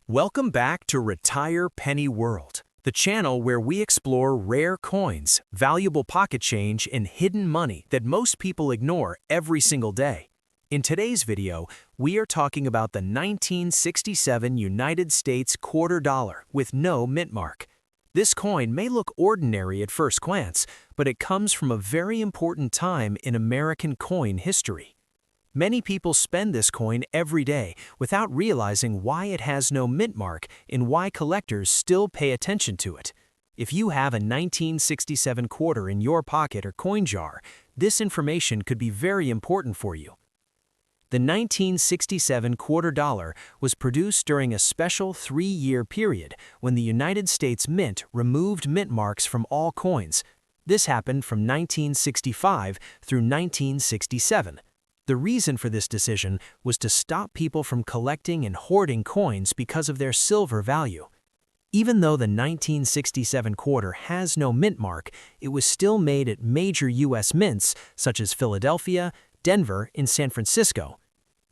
Welcome back to Retire Penny World, the channel where we explore rare coins, valuable pocket change, and hidden money that most people ignore every single day. In today's video, we are talking about the 1967 United States quarter dollar with no mint mark. This coin may look ordinary at first glance, but it comes from a very important time in American coin history. Many people spend this coin every day without realizing why it has no mint mark and why collectors still pay attention to it. If you have a 1967 quarter in your pocket or coin jar, this information could be very important for you. The 1967 quarter dollar was produced during a special 3-year period when the United States Mint removed mint marks from all coins. This happened from 1965 through 1967. The reason for this decision was to stop people from collecting and hoarding coins because of their silver value. Even though the 1967 quarter has no mint mark, it was still made at major U.S. mints such as Philadelphia, Denver, and San Francisco.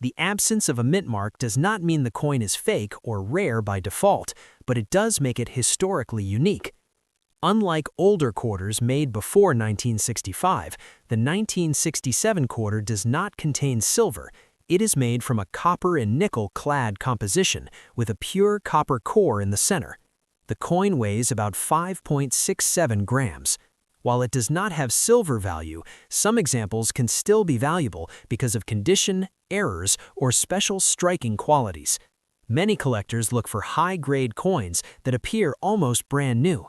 The absence of a mint mark does not mean the coin is fake or rare by default, but it does make it historically unique. Unlike older quarters made before 1965, the 1967 quarter does not contain silver. It is made from a copper and nickel-clad composition with a pure copper core in the center. The coin weighs about 5.67 grams. While it does not have silver value, some examples can still be valuable because of condition, errors, or special striking qualities. Many collectors look for high-grade coins that appear almost brand new.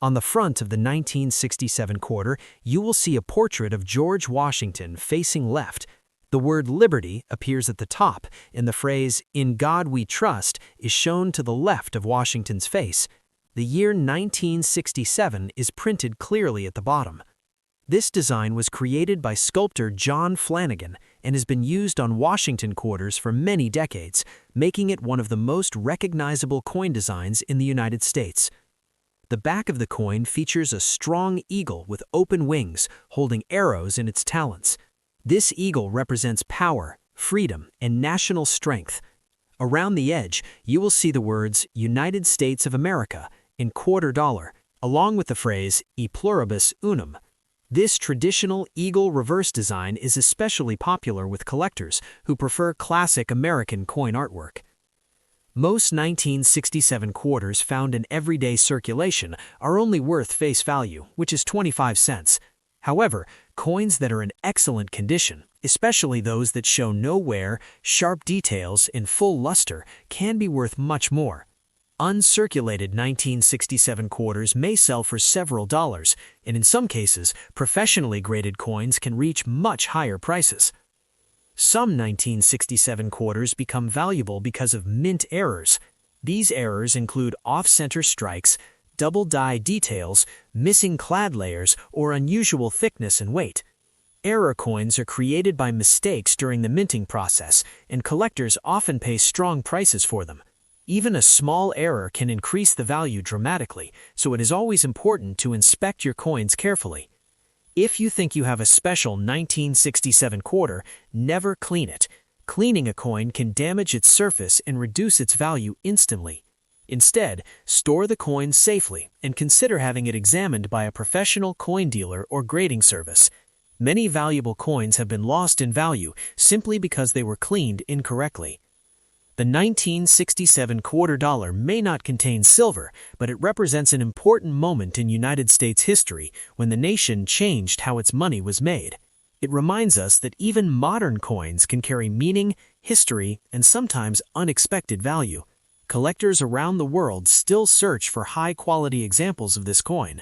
On the front of the 1967 quarter, you will see a portrait of George Washington facing left. The word liberty appears at the top, and the phrase, "In God we trust," is shown to the left of Washington's face. The year 1967 is printed clearly at the bottom. This design was created by sculptor John Flanagan and has been used on Washington quarters for many decades, making it one of the most recognizable coin designs in the United States. The back of the coin features a strong eagle with open wings holding arrows in its talons. This eagle represents power, freedom, and national strength. Around the edge, you will see the words United States of America in quarter dollar, along with the phrase E pluribus unum. This traditional eagle reverse design is especially popular with collectors who prefer classic American coin artwork. Most 1967 quarters found in everyday circulation are only worth face value, which is 25 cents. However, coins that are in excellent condition, especially those that show no wear, sharp details, and full luster, can be worth much more. Uncirculated 1967 quarters may sell for several dollars, and in some cases, professionally graded coins can reach much higher prices. Some 1967 quarters become valuable because of mint errors. These errors include off-center strikes, double die details, missing clad layers, or unusual thickness and weight. Error coins are created by mistakes during the minting process, and collectors often pay strong prices for them. Even a small error can increase the value dramatically, so it is always important to inspect your coins carefully. If you think you have a special 1967 quarter, never clean it. Cleaning a coin can damage its surface and reduce its value instantly. Instead, store the coin safely and consider having it examined by a professional coin dealer or grading service. Many valuable coins have been lost in value simply because they were cleaned incorrectly. The 1967 quarter dollar may not contain silver, but it represents an important moment in United States history when the nation changed how its money was made. It reminds us that even modern coins can carry meaning, history, and sometimes unexpected value. Collectors around the world still search for high-quality examples of this coin.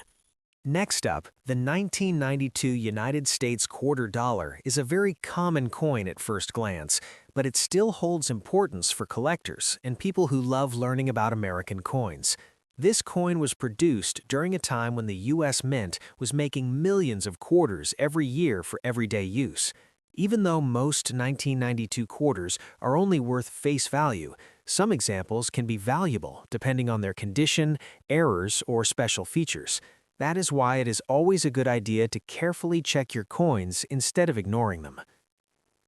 Next up, the 1992 United States quarter dollar is a very common coin at first glance, but it still holds importance for collectors and people who love learning about American coins. This coin was produced during a time when the U.S. Mint was making millions of quarters every year for everyday use. Even though most 1992 quarters are only worth face value, some examples can be valuable depending on their condition, errors, or special features. That is why it is always a good idea to carefully check your coins instead of ignoring them.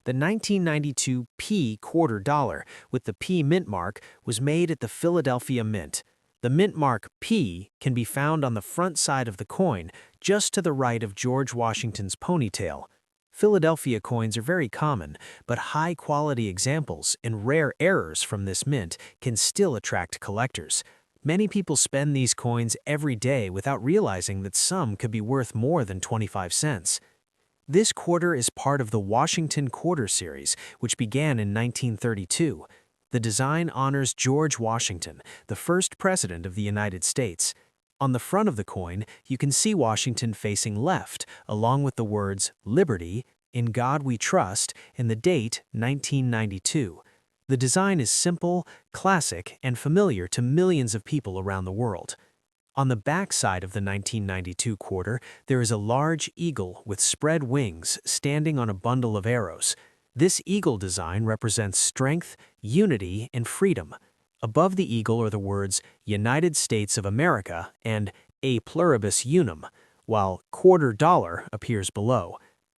The 1992 P quarter dollar with the P mint mark was made at the Philadelphia Mint. The mint mark P can be found on the front side of the coin, just to the right of George Washington's ponytail. Philadelphia coins are very common, but high-quality examples and rare errors from this mint can still attract collectors. Many people spend these coins every day without realizing that some could be worth more than 25 cents. This quarter is part of the Washington Quarter series, which began in 1932. The design honors George Washington, the first president of the United States. On the front of the coin, you can see Washington facing left, along with the words "Liberty," "In God We Trust," and the date 1992. The design is simple, classic, and familiar to millions of people around the world. On the back side of the 1992 quarter, there is a large eagle with spread wings standing on a bundle of arrows. This eagle design represents strength, unity, and freedom. Above the eagle are the words "United States of America" and "A Pluribus Unum," while "quarter dollar" appears below.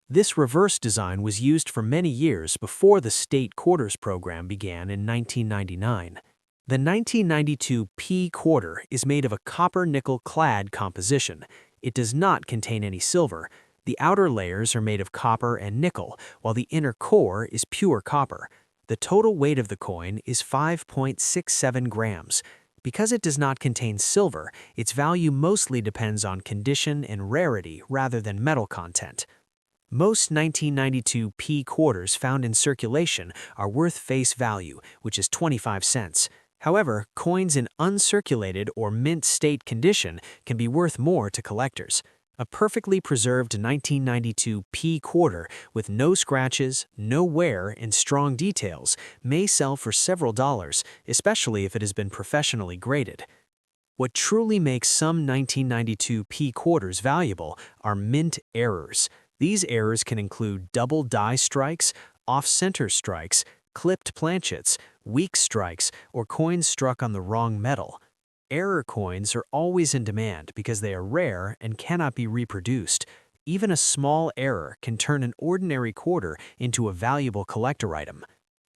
This reverse design was used for many years before the state quarters program began in 1999. The 1992 P quarter is made of a copper-nickel clad composition. It does not contain any silver. The outer layers are made of copper and nickel, while the inner core is pure copper. The total weight of the coin is 5.67 grams. Because it does not contain silver, its value mostly depends on condition and rarity rather than metal content. Most 1992 P quarters found in circulation are worth face value, which is 25 cents. However, coins in uncirculated or mint state condition can be worth more to collectors. A perfectly preserved 1992 P quarter with no scratches, no wear, and strong details may sell for several dollars, especially if it has been professionally graded. What truly makes some 1992 P quarters valuable are mint errors. These errors can include double die strikes, off-center strikes, clipped planchets, weak strikes, or coins struck on the wrong metal. Error coins are always in demand because they are rare and cannot be reproduced. Even a small error can turn an ordinary quarter into a valuable collector item.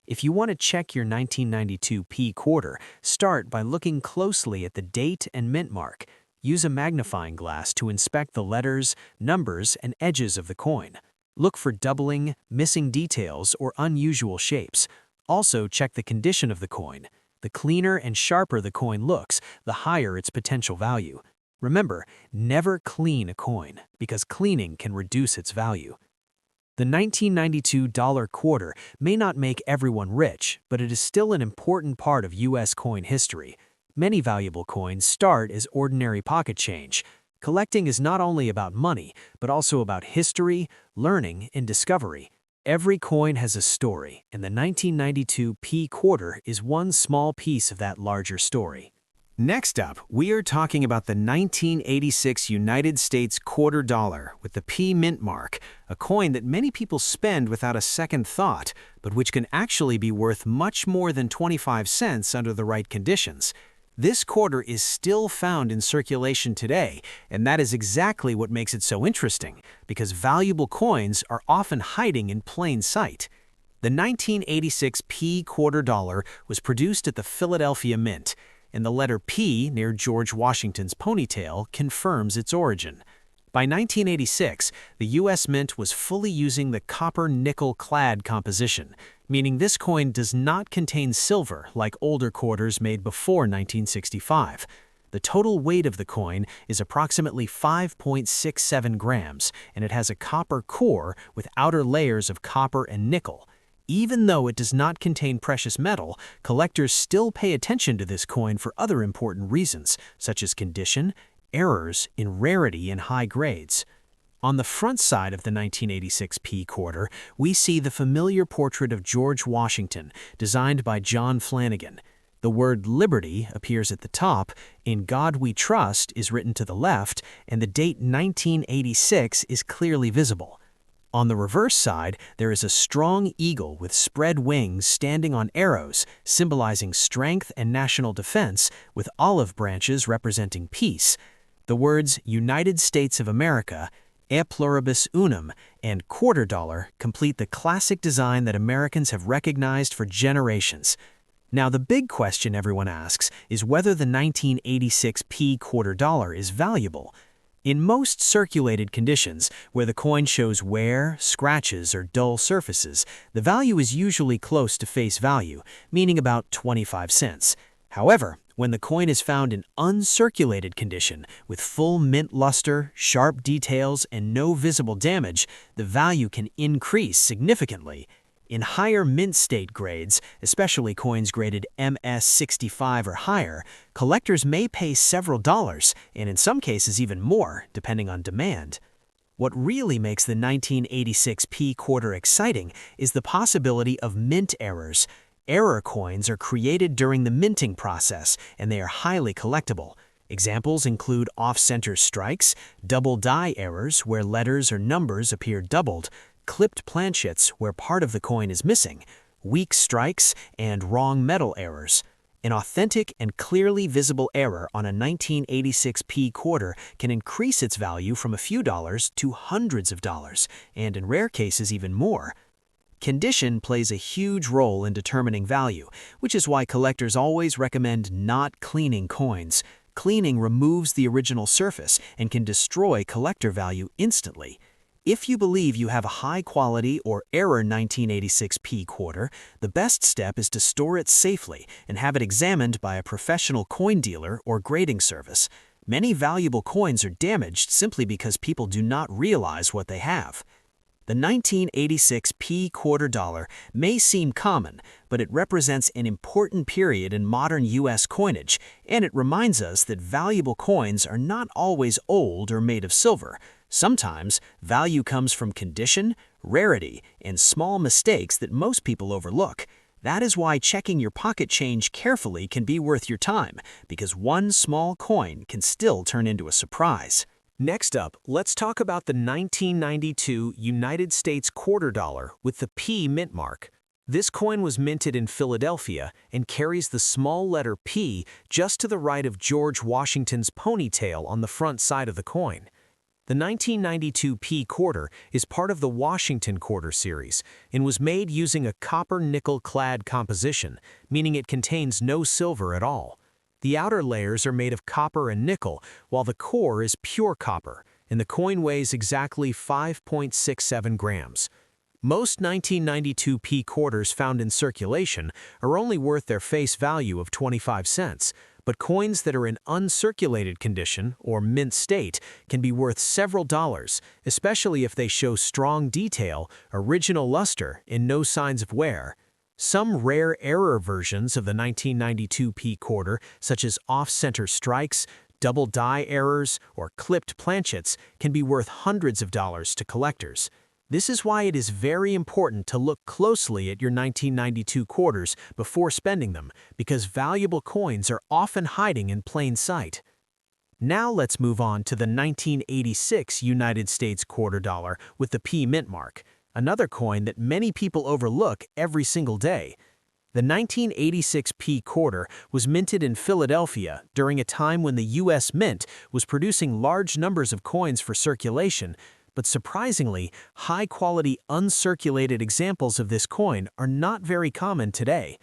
If you want to check your 1992 P quarter, start by looking closely at the date and mint mark. Use a magnifying glass to inspect the letters, numbers, and edges of the coin. Look for doubling, missing details, or unusual shapes. Also, check the condition of the coin. The cleaner and sharper the coin looks, the higher its potential value. Remember, never clean a coin, because cleaning can reduce its value. The 1992 dollar quarter may not make everyone rich, but it is still an important part of U.S. coin history. Many valuable coins start as ordinary pocket change. Collecting is not only about money, but also about history, learning, and discovery. Every coin has a story, and the 1992 P quarter is one small piece of that larger story. Next up, we are talking about the 1986 United States quarter dollar with the P mint mark, a coin that many people spend without a second thought, but which can actually be worth much more than 25 cents under the right conditions. This quarter is still found in circulation today, and that is exactly what makes it so interesting, because valuable coins are often hiding in plain sight. The 1986 P quarter dollar was produced at the Philadelphia Mint, and the letter P near George Washington's ponytail confirms its origin. By 1986, the U.S. Mint was fully using the copper-nickel clad composition, meaning this coin does not contain silver like older quarters made before 1965. The total weight of the coin is approximately 5.67 grams, and it has a copper core with outer layers of copper and nickel. Even though it does not contain precious metal, collectors still pay attention to this coin for other important reasons, such as condition, errors, and rarity in high grades. On the front side of the 1986 P quarter, we see the familiar portrait of George Washington, designed by John Flanagan. The word "Liberty" appears at the top, "In God We Trust" is written to the left, and the date 1986 is clearly visible. On the reverse side, there is a strong eagle with spread wings standing on arrows, symbolizing strength and national defense, with olive branches representing peace. The words "United States of America," E pluribus unum, and quarter dollar complete the classic design that Americans have recognized for generations. Now, the big question everyone asks is whether the 1986 P quarter dollar is valuable. In most circulated conditions, where the coin shows wear, scratches, or dull surfaces, the value is usually close to face value, meaning about 25 cents. However, when the coin is found in uncirculated condition, with full mint luster, sharp details, and no visible damage, the value can increase significantly. In higher mint state grades, especially coins graded MS65 or higher, collectors may pay several dollars, and in some cases even more, depending on demand. What really makes the 1986 P quarter exciting is the possibility of mint errors. Error coins are created during the minting process, and they are highly collectible. Examples include off-center strikes, double die errors where letters or numbers appear doubled, clipped planchets where part of the coin is missing, weak strikes, and wrong metal errors. An authentic and clearly visible error on a 1986 P quarter can increase its value from a few dollars to hundreds of dollars, and in rare cases even more. Condition plays a huge role in determining value, which is why collectors always recommend not cleaning coins. Cleaning removes the original surface and can destroy collector value instantly. If you believe you have a high-quality or error 1986 P quarter, the best step is to store it safely and have it examined by a professional coin dealer or grading service. Many valuable coins are damaged simply because people do not realize what they have. The 1986 P quarter dollar may seem common, but it represents an important period in modern U.S. coinage, and it reminds us that valuable coins are not always old or made of silver. Sometimes, value comes from condition, rarity, and small mistakes that most people overlook. That is why checking your pocket change carefully can be worth your time, because one small coin can still turn into a surprise. Next up, let's talk about the 1992 United States quarter dollar with the P mint mark. This coin was minted in Philadelphia and carries the small letter P just to the right of George Washington's ponytail on the front side of the coin. The 1992 P quarter is part of the Washington quarter series and was made using a copper-nickel-clad composition, meaning it contains no silver at all. The outer layers are made of copper and nickel, while the core is pure copper, and the coin weighs exactly 5.67 grams. Most 1992 P quarters found in circulation are only worth their face value of 25 cents, but coins that are in uncirculated condition or mint state can be worth several dollars, especially if they show strong detail, original luster, and no signs of wear. Some rare error versions of the 1992 P quarter, such as off-center strikes, double die errors, or clipped planchets, can be worth hundreds of dollars to collectors. This is why it is very important to look closely at your 1992 quarters before spending them, because valuable coins are often hiding in plain sight. Now let's move on to the 1986 United States quarter dollar with the P mint mark, another coin that many people overlook every single day. The 1986 P quarter was minted in Philadelphia during a time when the U.S. Mint was producing large numbers of coins for circulation, but surprisingly, high-quality uncirculated examples of this coin are not very common today.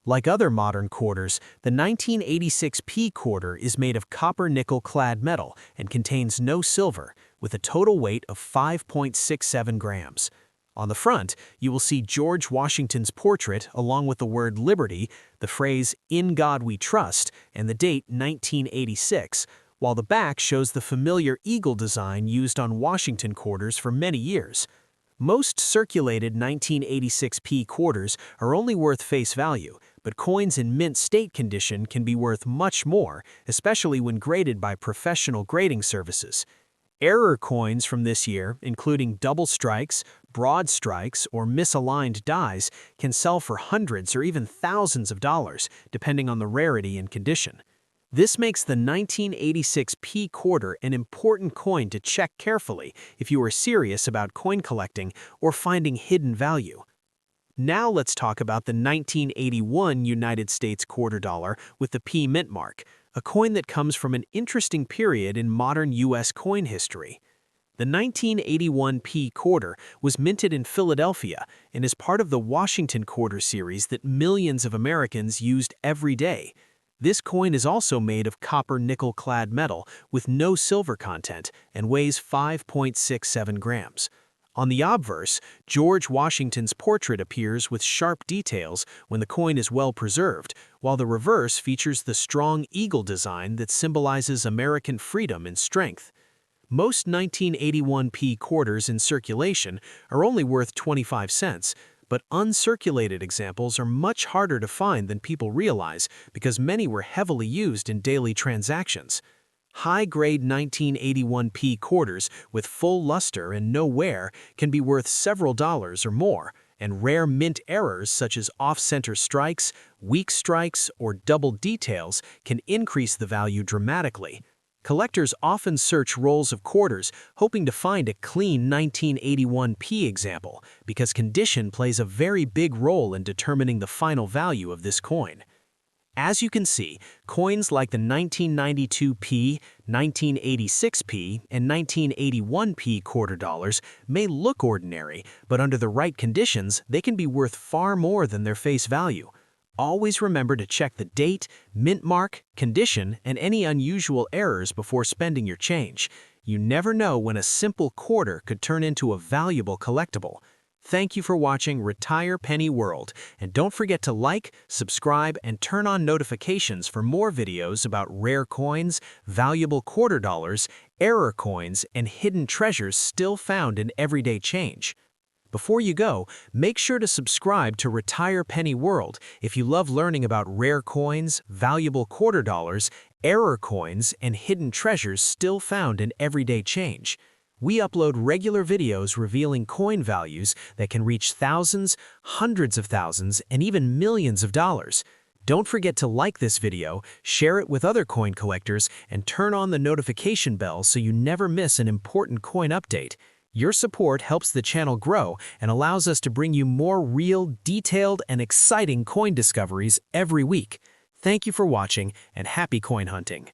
Like other modern quarters, the 1986 P quarter is made of copper-nickel-clad metal and contains no silver, with a total weight of 5.67 grams. On the front, you will see George Washington's portrait along with the word Liberty, the phrase "In God We Trust," and the date 1986, while the back shows the familiar eagle design used on Washington quarters for many years. Most circulated 1986 P quarters are only worth face value, but coins in mint state condition can be worth much more, especially when graded by professional grading services. Error coins from this year, including double strikes, broad strikes, or misaligned dies, can sell for hundreds or even thousands of dollars, depending on the rarity and condition. This makes the 1986 P quarter an important coin to check carefully if you are serious about coin collecting or finding hidden value. Now let's talk about the 1981 United States quarter dollar with the P mint mark, a coin that comes from an interesting period in modern U.S. coin history. The 1981 P quarter was minted in Philadelphia and is part of the Washington quarter series that millions of Americans used every day. This coin is also made of copper nickel-clad metal with no silver content and weighs 5.67 grams. On the obverse, George Washington's portrait appears with sharp details when the coin is well preserved, while the reverse features the strong eagle design that symbolizes American freedom and strength. Most 1981 P quarters in circulation are only worth 25 cents, but uncirculated examples are much harder to find than people realize because many were heavily used in daily transactions. High-grade 1981 P quarters with full luster and no wear can be worth several dollars or more, and rare mint errors such as off-center strikes, weak strikes, or double details can increase the value dramatically. Collectors often search rolls of quarters hoping to find a clean 1981 P example because condition plays a very big role in determining the final value of this coin. As you can see, coins like the 1992 P, 1986 P, and 1981 P quarter dollars may look ordinary, but under the right conditions, they can be worth far more than their face value. Always remember to check the date, mint mark, condition, and any unusual errors before spending your change. You never know when a simple quarter could turn into a valuable collectible. Thank you for watching Retire Penny World, and don't forget to like, subscribe, and turn on notifications for more videos about rare coins, valuable quarter dollars, error coins, and hidden treasures still found in everyday change. Before you go, make sure to subscribe to Retire Penny World if you love learning about rare coins, valuable quarter dollars, error coins, and hidden treasures still found in everyday change. We upload regular videos revealing coin values that can reach thousands, hundreds of thousands, and even millions of dollars. Don't forget to like this video, share it with other coin collectors, and turn on the notification bell so you never miss an important coin update. Your support helps the channel grow and allows us to bring you more real, detailed, and exciting coin discoveries every week. Thank you for watching, and happy coin hunting.